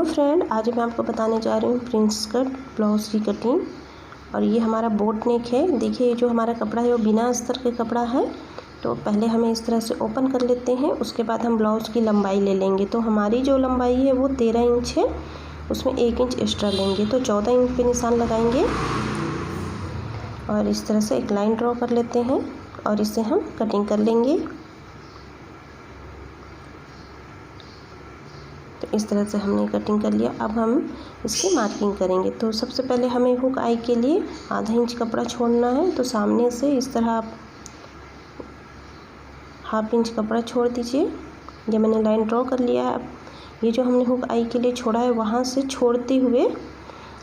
Friend, आज मैं आपको बताने जा रही हूँ प्रिंस कट ब्लाउज़ की कटिंग। और ये हमारा बोट नेक है। देखिए ये जो हमारा कपड़ा है वो बिना अस्तर के कपड़ा है। तो पहले हमें इस तरह से ओपन कर लेते हैं, उसके बाद हम ब्लाउज़ की लंबाई ले लेंगे। तो हमारी जो लंबाई है वो 13 इंच है, उसमें 1 इंच एक्स्ट्रा लेंगे तो 14 इंच पे निशान लगाएंगे। और इस तरह से एक लाइन ड्रॉ कर लेते हैं और इसे हम कटिंग कर लेंगे। तो इस तरह से हमने कटिंग कर लिया। अब हम इसकी मार्किंग करेंगे। तो सबसे पहले हमें हुक आई के लिए आधा इंच कपड़ा छोड़ना है। तो सामने से इस तरह आप हाफ इंच कपड़ा छोड़ दीजिए। ये मैंने लाइन ड्रॉ कर लिया है। अब ये जो हमने हुक आई के लिए छोड़ा है वहाँ से छोड़ते हुए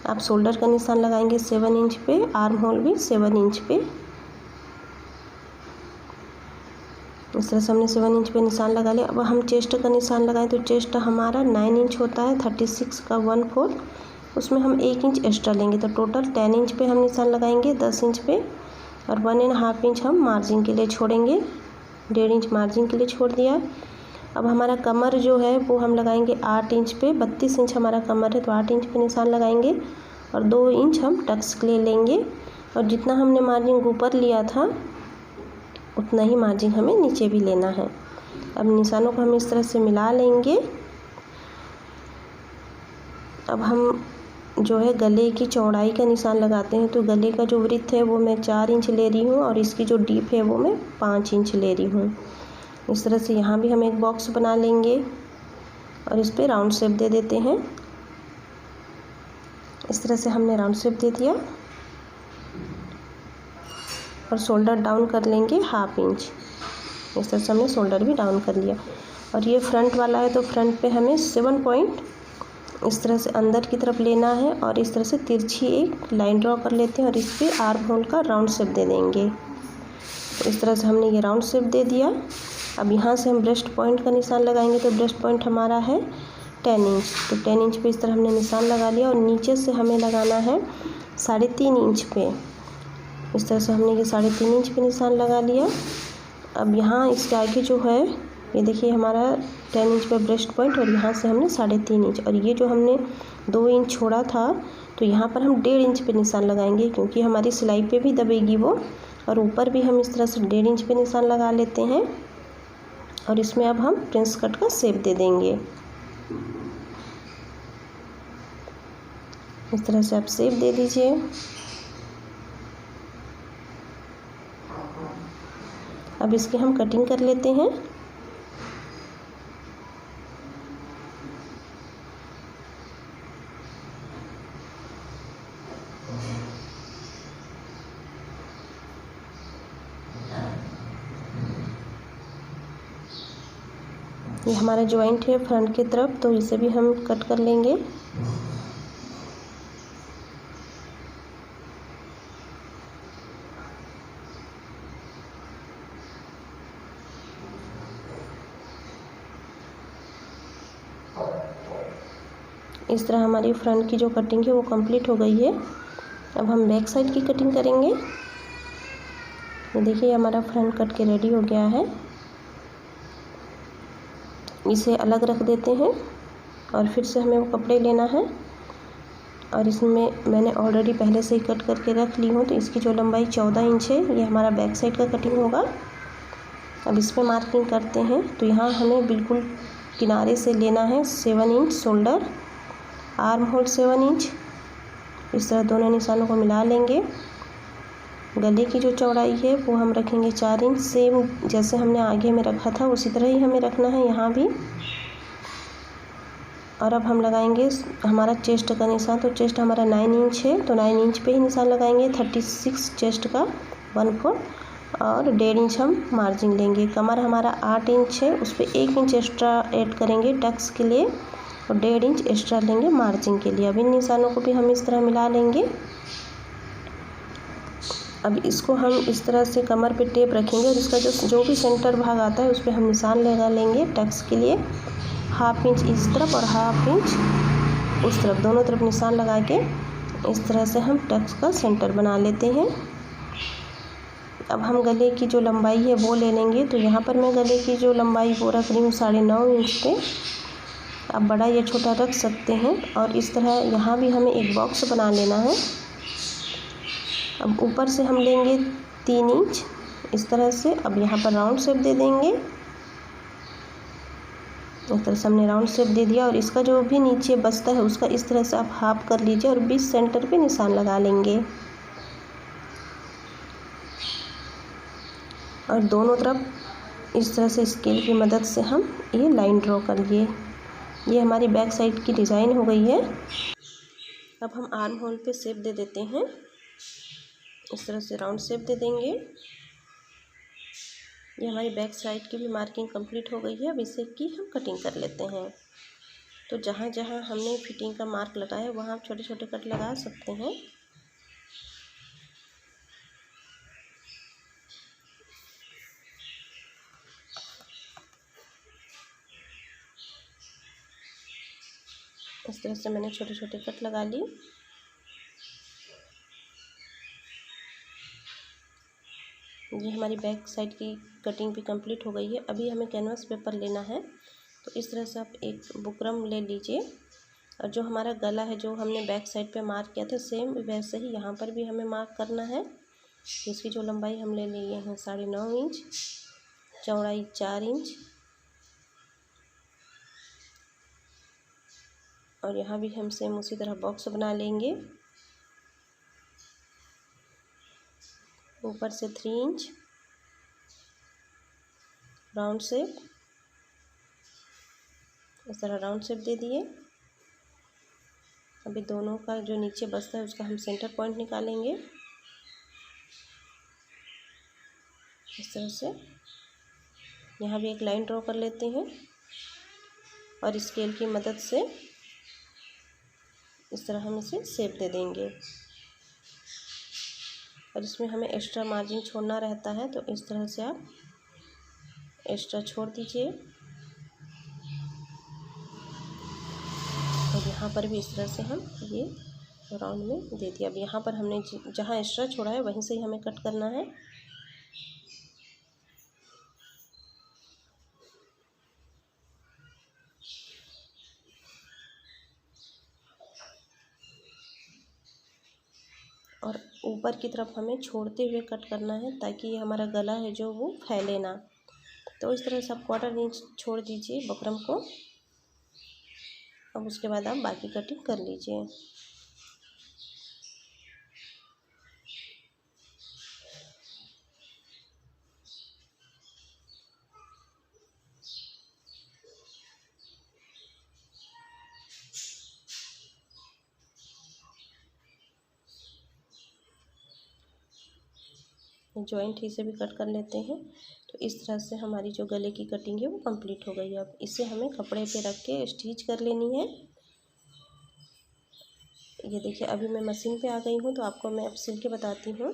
आप शोल्डर का निशान लगाएंगे 7 इंच पे, आर्म होल भी 7 इंच पे। इस तरह से हमने 7 इंच पे निशान लगा लिया। अब हम चेस्ट का निशान लगाएं तो चेस्ट हमारा 9 इंच होता है, 36 का 1/4, उसमें हम 1 इंच एक्स्ट्रा लेंगे। तो टोटल 10 इंच पे हम निशान लगाएंगे 10 इंच पे, और 1.5 इंच हम मार्जिन के लिए छोड़ेंगे। 1.5 इंच मार्जिन के लिए छोड़ दिया। अब हमारा कमर जो है वो हम लगाएंगे 8 इंच पे। 32 इंच हमारा कमर है तो 8 इंच पे निशान लगाएंगे, और 2 इंच हम टक्स के लिए लेंगे। और जितना हमने मार्जिन ऊपर लिया था उतना ही मार्जिन हमें नीचे भी लेना है। अब निशानों को हम इस तरह से मिला लेंगे। अब हम जो है गले की चौड़ाई का निशान लगाते हैं। तो गले का जो वृत्त है वो मैं 4 इंच ले रही हूँ, और इसकी जो डीप है वो मैं 5 इंच ले रही हूँ। इस तरह से यहाँ भी हम एक बॉक्स बना लेंगे और इस पर राउंड शेप दे देते हैं। इस तरह से हमने राउंड शेप दे दिया, और शोल्डर डाउन कर लेंगे 1/2 इंच। इस तरह से हमने शोल्डर भी डाउन कर लिया। और ये फ्रंट वाला है तो फ्रंट पे हमें 7 पॉइंट इस तरह से अंदर की तरफ लेना है, और इस तरह से तिरछी एक लाइन ड्रॉ कर लेते हैं और इस पर आर्म होल का राउंड शेप दे देंगे। तो इस तरह से हमने ये राउंड शेप दे दिया। अब यहाँ से हम ब्रेस्ट पॉइंट का निशान लगाएंगे। तो ब्रेस्ट पॉइंट हमारा है 10 इंच। तो 10 इंच पे इस तरह हमने निशान लगा लिया, और नीचे से हमें लगाना है 3.5 इंच पे। इस तरह से हमने ये 3.5 इंच पे निशान लगा लिया। अब यहाँ इसके आगे जो है ये देखिए हमारा 10 इंच पे ब्रेस्ट पॉइंट, और यहाँ से हमने 3.5 इंच, और ये जो हमने 2 इंच छोड़ा था तो यहाँ पर हम 1.5 इंच पे निशान लगाएंगे, क्योंकि हमारी सिलाई पे भी दबेगी वो। और ऊपर भी हम इस तरह से 1.5 इंच पे निशान लगा लेते हैं, और इसमें अब हम प्रिंस कट का शेप दे देंगे। इस तरह से आप शेप दे दीजिए। अब इसकी हम कटिंग कर लेते हैं। ये हमारा जॉइंट है फ्रंट की तरफ, तो इसे भी हम कट कर लेंगे। इस तरह हमारी फ्रंट की जो कटिंग है वो कंप्लीट हो गई है। अब हम बैक साइड की कटिंग करेंगे। ये देखिए हमारा फ्रंट कट के रेडी हो गया है। इसे अलग रख देते हैं, और फिर से हमें वो कपड़े लेना है, और इसमें मैंने ऑलरेडी पहले से ही कट करके रख ली हूँ। तो इसकी जो लंबाई 14 इंच है, ये हमारा बैक साइड का कटिंग होगा। अब इस पर मार्किंग करते हैं। तो यहाँ हमें बिल्कुल किनारे से लेना है 7 inch shoulder, arm hole 7 inch. इस तरह दोनों निशानों को मिला लेंगे। गले की जो चौड़ाई है वो हम रखेंगे 4 इंच, सेम जैसे हमने आगे में रखा था उसी तरह ही हमें रखना है यहाँ भी। और अब हम लगाएंगे हमारा चेस्ट का निशान। तो चेस्ट हमारा 9 इंच है, तो 9 इंच पे ही निशान लगाएंगे। 36 चेस्ट का 1/4, और 1.5 इंच हम मार्जिन लेंगे। कमर हमारा 8 इंच है, उस पर 1 इंच एक्स्ट्रा ऐड करेंगे टक्स के लिए, और 1.5 इंच एक्स्ट्रा लेंगे मार्जिन के लिए। अब इन निशानों को भी हम इस तरह मिला लेंगे। अब इसको हम इस तरह से कमर पे टेप रखेंगे, और इसका जो भी सेंटर भाग आता है उस पर हम निशान लगा लेंगे टक्स के लिए। 1/2 इंच इस तरफ और 1/2 इंच उस तरफ, दोनों तरफ निशान लगा के इस तरह से हम टक्स का सेंटर बना लेते हैं। अब हम गले की जो लंबाई है वो ले लेंगे। तो यहाँ पर मैं गले की जो लंबाई वो रख रही हूँ 9.5 इंच पे, आप बड़ा या छोटा रख सकते हैं। और इस तरह यहाँ भी हमें एक बॉक्स बना लेना है। अब ऊपर से हम लेंगे 3 इंच इस तरह से। अब यहाँ पर राउंड शेप दे देंगे। इस तरह से हमने राउंड शेप दे दिया और इसका जो भी नीचे बचता है उसका इस तरह से आप हाफ कर लीजिए और बीच सेंटर पे निशान लगा लेंगे। और दोनों तरफ इस तरह से स्केल की मदद से हम ये लाइन ड्रॉ कर लिए। ये हमारी बैक साइड की डिज़ाइन हो गई है। अब हम आर्म होल पे शेप दे देते हैं। इस तरह से राउंड शेप दे देंगे। ये हमारी बैक साइड की भी मार्किंग कंप्लीट हो गई है। अब इसे की हम कटिंग कर लेते हैं। तो जहाँ जहाँ हमने फिटिंग का मार्क लगाया है वहाँ आप छोटे छोटे कट लगा सकते हैं। इस तरह से मैंने छोटे छोटे कट लगा ली। ये हमारी बैक साइड की कटिंग भी कंप्लीट हो गई है। अभी हमें कैनवास पेपर लेना है। तो इस तरह से आप एक बुकरम ले लीजिए और जो हमारा गला है जो हमने बैक साइड पे मार्क किया था सेम वैसे ही यहाँ पर भी हमें मार्क करना है। इसकी जो लंबाई हम ले लिए हैं 9.5 इंच, चौड़ाई 4 इंच और यहाँ भी हम सेम उसी तरह बॉक्स बना लेंगे। ऊपर से 3 इंच राउंड शेप, इस तरह राउंड शेप दे दिए। अभी दोनों का जो नीचे बचता है उसका हम सेंटर पॉइंट निकालेंगे। इस तरह से यहाँ भी एक लाइन ड्रॉ कर लेते हैं और स्केल की मदद से इस तरह हम इसे शेप दे देंगे। और इसमें हमें एक्स्ट्रा मार्जिन छोड़ना रहता है तो इस तरह से आप एक्स्ट्रा छोड़ दीजिए। और यहाँ पर भी इस तरह से हम ये राउंड में दे दिया। अब यहाँ पर हमने जहाँ एक्स्ट्रा छोड़ा है वहीं से ही हमें कट करना है। और ऊपर की तरफ हमें छोड़ते हुए कट करना है ताकि ये हमारा गला है जो वो फैले ना। तो इस तरह से आप 1/4 इंच छोड़ दीजिए बकरम को। अब उसके बाद आप बाकी कटिंग कर लीजिए। जॉइंट ही से भी कट कर लेते हैं। तो इस तरह से हमारी जो गले की कटिंग है वो कंप्लीट हो गई है। अब इसे हमें कपड़े पे रख के स्टिच कर लेनी है। ये देखिए अभी मैं मशीन पे आ गई हूँ तो आपको मैं अब सिल के बताती हूँ।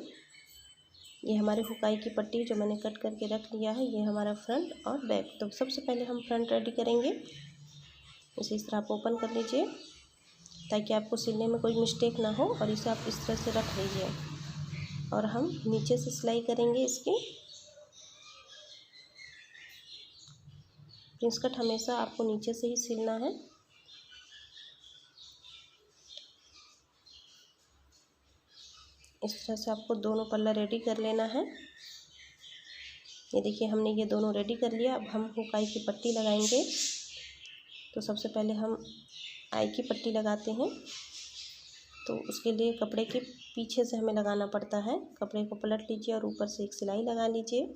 ये हमारे हुकाई की पट्टी जो मैंने कट करके रख लिया है, ये हमारा फ्रंट और बैक। तो सबसे पहले हम फ्रंट रेडी करेंगे। इसे इस तरह आप ओपन कर लीजिए ताकि आपको सिलने में कोई मिस्टेक ना हो। और इसे आप इस तरह से रख लीजिए और हम नीचे से सिलाई करेंगे इसकी। प्रिंस कट हमेशा आपको नीचे से ही सिलना है। इस तरह से आपको दोनों पल्ला रेडी कर लेना है। ये देखिए हमने ये दोनों रेडी कर लिया। अब हम हुकाई की पट्टी लगाएंगे। तो सबसे पहले हम आई की पट्टी लगाते हैं। तो उसके लिए कपड़े के पीछे से हमें लगाना पड़ता है। कपड़े को पलट लीजिए और ऊपर से एक सिलाई लगा लीजिए।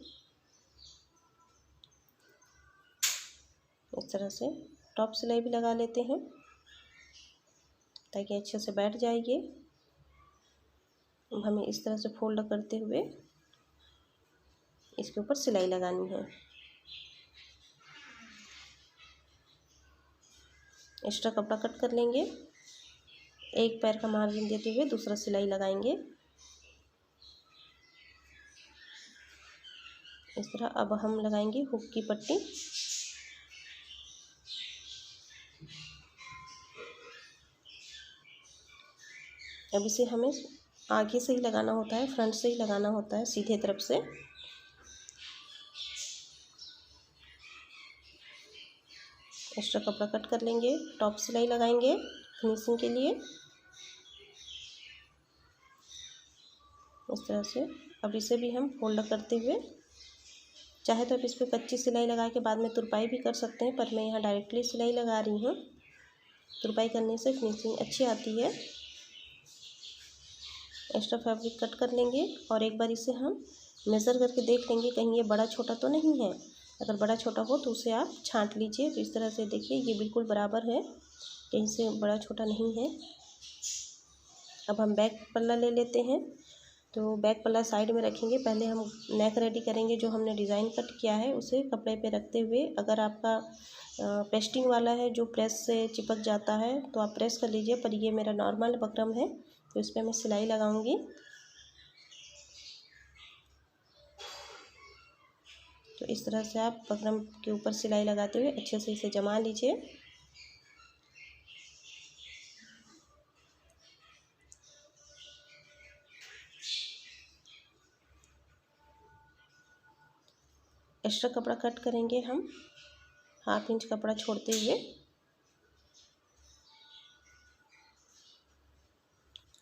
इस तरह से टॉप सिलाई भी लगा लेते हैं ताकि अच्छे से बैठ जाएगी। अब हमें इस तरह से फोल्ड करते हुए इसके ऊपर सिलाई लगानी है। एक्स्ट्रा कपड़ा कट कर लेंगे। एक पैर का मार्जिन देते हुए दूसरा सिलाई लगाएंगे इस तरह। अब हम लगाएंगे हुक की पट्टी। अब इसे हमें आगे से ही लगाना होता है, फ्रंट से ही लगाना होता है, सीधे तरफ से। एक्स्ट्रा कपड़ा कट कर लेंगे, टॉप सिलाई लगाएंगे फिनिशिंग के लिए इस तरह से। अब इसे भी हम फोल्ड करते हुए, चाहे तो आप इस पर कच्ची सिलाई लगा के बाद में तुरपाई भी कर सकते हैं, पर मैं यहाँ डायरेक्टली सिलाई लगा रही हूँ। तुरपाई करने से फिनिशिंग अच्छी आती है। एक्स्ट्रा फैब्रिक कट कर लेंगे और एक बार इसे हम मेज़र करके देख लेंगे कहीं ये बड़ा छोटा तो नहीं है। अगर बड़ा छोटा हो तो उसे आप छांट लीजिए। तो इस तरह से देखिए ये बिल्कुल बराबर है, कहीं से बड़ा छोटा नहीं है। अब हम बैक पल्ला ले लेते हैं। तो बैक पल्ला साइड में रखेंगे, पहले हम नेक रेडी करेंगे। जो हमने डिज़ाइन कट किया है उसे कपड़े पे रखते हुए, अगर आपका पेस्टिंग वाला है जो प्रेस से चिपक जाता है तो आप प्रेस कर लीजिए, पर ये मेरा नॉर्मल बकरम है तो इस पर मैं सिलाई लगाऊंगी। तो इस तरह से आप बकरम के ऊपर सिलाई लगाते हुए अच्छे से इसे जमा लीजिए। एक्स्ट्रा कपड़ा कट करेंगे हम 1/2 इंच कपड़ा छोड़ते हुए।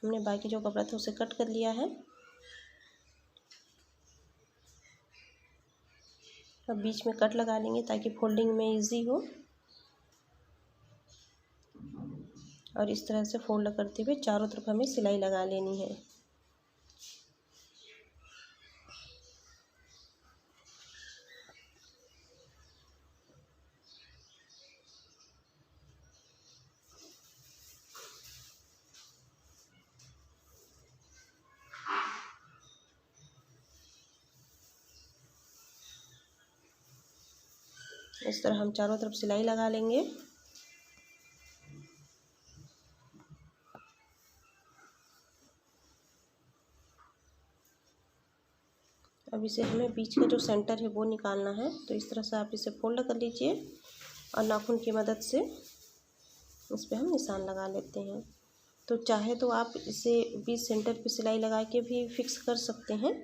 हमने बाकी जो कपड़ा था उसे कट कर लिया है। अब बीच में कट लगा लेंगे ताकि फोल्डिंग में इजी हो, और इस तरह से फोल्ड करते हुए चारों तरफ हमें सिलाई लगा लेनी है। इस तरह हम चारों तरफ सिलाई लगा लेंगे। अब इसे हमें बीच का जो सेंटर है वो निकालना है। तो इस तरह से आप इसे फोल्ड कर लीजिए और नाखून की मदद से इस पर हम निशान लगा लेते हैं। तो चाहे तो आप इसे बीच सेंटर पे सिलाई लगा के भी फिक्स कर सकते हैं,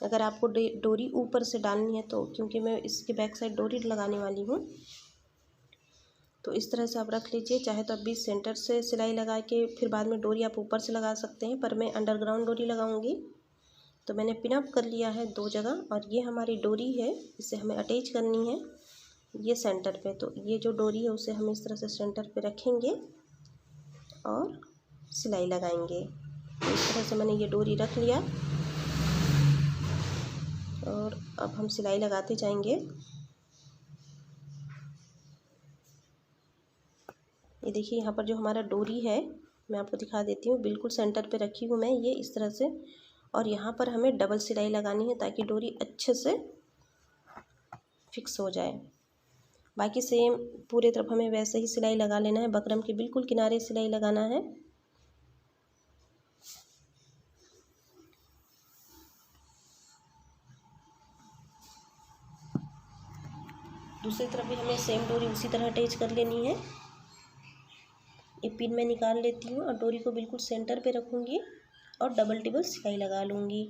अगर आपको डोरी ऊपर से डालनी है तो, क्योंकि मैं इसके बैक साइड डोरी लगाने वाली हूँ। तो इस तरह से आप रख लीजिए। चाहे तो आप बीच सेंटर से सिलाई लगा के फिर बाद में डोरी आप ऊपर से लगा सकते हैं, पर मैं अंडरग्राउंड डोरी लगाऊंगी। तो मैंने पिनअप कर लिया है 2 जगह, और ये हमारी डोरी है, इसे हमें अटैच करनी है ये सेंटर पे। तो ये जो डोरी है उसे हम इस तरह से सेंटर पे रखेंगे और सिलाई लगाएंगे। तो इस तरह से मैंने ये डोरी रख लिया और अब हम सिलाई लगाते जाएंगे। ये देखिए यहाँ पर जो हमारा डोरी है, मैं आपको दिखा देती हूँ, बिल्कुल सेंटर पे रखी हूँ मैं ये इस तरह से। और यहाँ पर हमें डबल सिलाई लगानी है ताकि डोरी अच्छे से फिक्स हो जाए। बाकी सेम पूरे तरफ हमें वैसे ही सिलाई लगा लेना है, बकरम के बिल्कुल किनारे सिलाई लगाना है। दूसरी तरफ भी हमें सेम डोरी उसी तरह अटैच कर लेनी है। ये पिन मैं निकाल लेती हूँ और डोरी को बिल्कुल सेंटर पे रखूँगी और डबल टिबल सिलाई लगा लूँगी।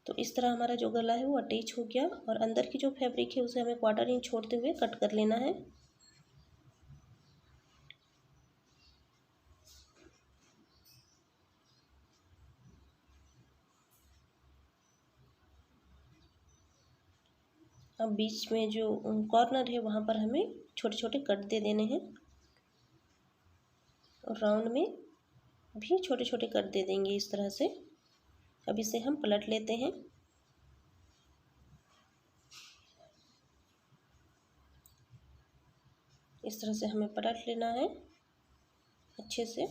तो इस तरह हमारा जो गला है वो अटैच हो गया, और अंदर की जो फैब्रिक है उसे हमें 1/4 इंच छोड़ते हुए कट कर लेना है। अब बीच में जो कॉर्नर है वहाँ पर हमें छोटे छोटे कट दे देने हैं, और राउंड में भी छोटे छोटे कट दे देंगे इस तरह से। अब इसे हम पलट लेते हैं। इस तरह से हमें पलट लेना है अच्छे से।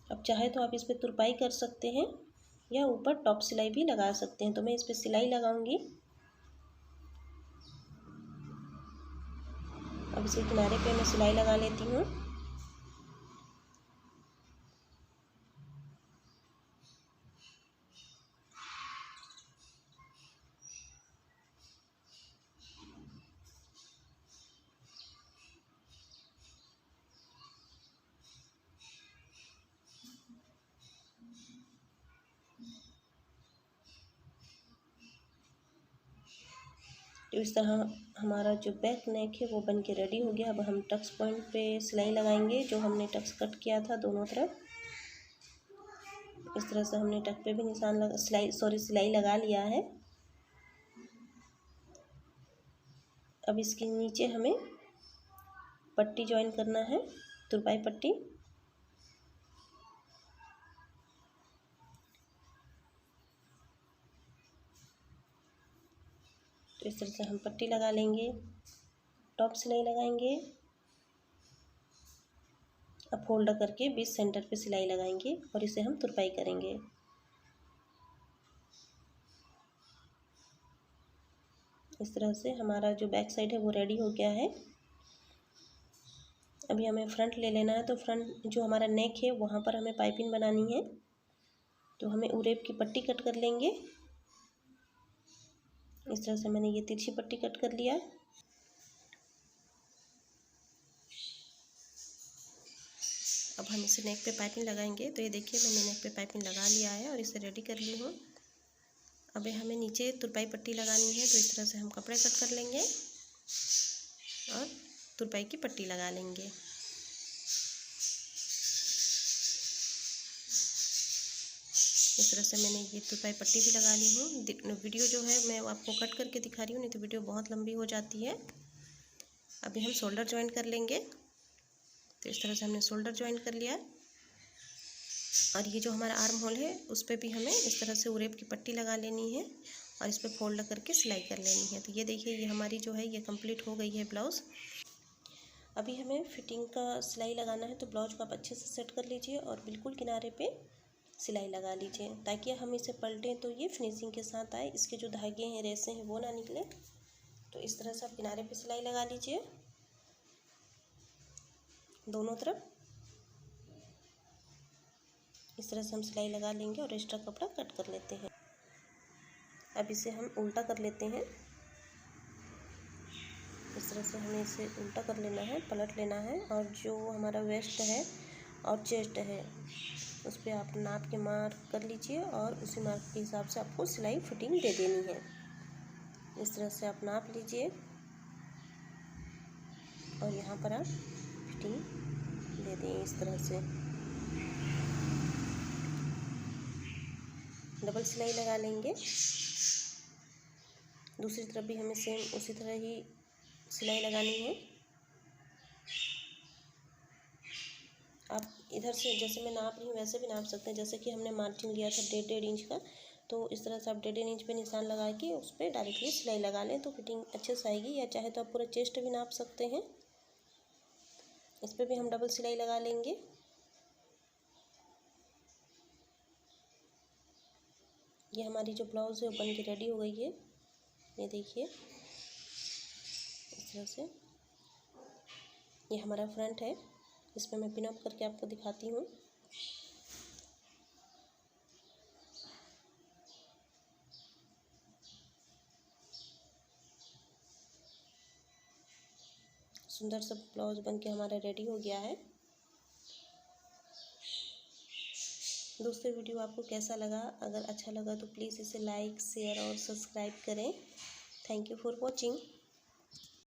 अब चाहे तो आप इस पर तुरपाई कर सकते हैं या ऊपर टॉप सिलाई भी लगा सकते हैं। तो मैं इस पर सिलाई लगाऊंगी। अब इसे किनारे पे मैं सिलाई लगा लेती हूँ। तो इस तरह हमारा जो बैक नेक है वो बन के रेडी हो गया। अब हम टक्स पॉइंट पे सिलाई लगाएंगे, जो हमने टक्स कट किया था दोनों तरफ। इस तरह से हमने टक पे भी निशान लगा सिलाई लगा लिया है। अब इसके नीचे हमें पट्टी ज्वाइन करना है, तुरपाई पट्टी। तो इस तरह से हम पट्टी लगा लेंगे, टॉप सिलाई लगाएंगे। अब फोल्ड करके बीच सेंटर पे सिलाई लगाएंगे और इसे हम तुरपाई करेंगे। इस तरह से हमारा जो बैक साइड है वो रेडी हो गया है। अभी हमें फ्रंट ले लेना है, तो फ्रंट जो हमारा नेक है वहाँ पर हमें पाइपिंग बनानी है। तो हमें उरेब की पट्टी कट कर लेंगे। इस तरह से मैंने ये तिरछी पट्टी कट कर लिया। अब हम इसे नेक पे पाइपिंग लगाएंगे। तो ये देखिए मैंने नेक पे पाइपिंग लगा लिया है और इसे रेडी कर ली हूँ। अब हमें नीचे तुरपाई पट्टी लगानी है। तो इस तरह से हम कपड़े कट कर लेंगे और तुरपाई की पट्टी लगा लेंगे। इस तरह से मैंने ये तुरपाई पट्टी भी लगा ली हूँ। वीडियो जो है मैं आपको कट करके दिखा रही हूँ, नहीं तो वीडियो बहुत लंबी हो जाती है। अभी हम शोल्डर ज्वाइन कर लेंगे। तो इस तरह से हमने शोल्डर ज्वाइन कर लिया। और ये जो हमारा आर्म होल है उस पर भी हमें इस तरह से उरेब की पट्टी लगा लेनी है और इस पर फोल्ड करके सिलाई कर लेनी है। तो ये देखिए ये हमारी जो है ये कंप्लीट हो गई है ब्लाउज़। अभी हमें फिटिंग का सिलाई लगाना है। तो ब्लाउज को आप अच्छे से सेट कर लीजिए और बिल्कुल किनारे पे सिलाई लगा लीजिए, ताकि हम इसे पलटें तो ये फिनिशिंग के साथ आए, इसके जो धागे हैं रेसे हैं वो ना निकले। तो इस तरह से आप किनारे पे सिलाई लगा लीजिए दोनों तरफ। इस तरह से हम सिलाई लगा लेंगे और एक्स्ट्रा कपड़ा कट कर लेते हैं। अब इसे हम उल्टा कर लेते हैं। इस तरह से हमें इसे उल्टा कर लेना है, पलट लेना है। और जो हमारा वेस्ट है और चेस्ट है उस पर आप नाप के मार्क कर लीजिए और उसी मार्क के हिसाब से आपको सिलाई फिटिंग दे देनी है। इस तरह से आप नाप लीजिए और यहाँ पर आप फिटिंग दे दें। इस तरह से डबल सिलाई लगा लेंगे। दूसरी तरफ भी हमें सेम उसी तरह ही सिलाई लगानी है। आप इधर से जैसे मैं नाप रही हूँ वैसे भी नाप सकते हैं। जैसे कि हमने मार्जिन लिया था 1.5 इंच का, तो इस तरह से आप 1.5 इंच पे निशान लगा के उस पर डायरेक्टली सिलाई लगा लें तो फिटिंग अच्छे से आएगी। या चाहे तो आप पूरा चेस्ट भी नाप सकते हैं। इस पर भी हम डबल सिलाई लगा लेंगे। ये हमारी जो ब्लाउज़ है वो बन के रेडी हो गई है। ये देखिए इस तरह से ये हमारा फ्रंट है। इस पर मैं पिन अप करके आपको दिखाती हूँ। सुंदर सा ब्लाउज बन के हमारा रेडी हो गया है। दोस्तों वीडियो आपको कैसा लगा? अगर अच्छा लगा तो प्लीज़ इसे लाइक, शेयर और सब्सक्राइब करें। Thank you for watching.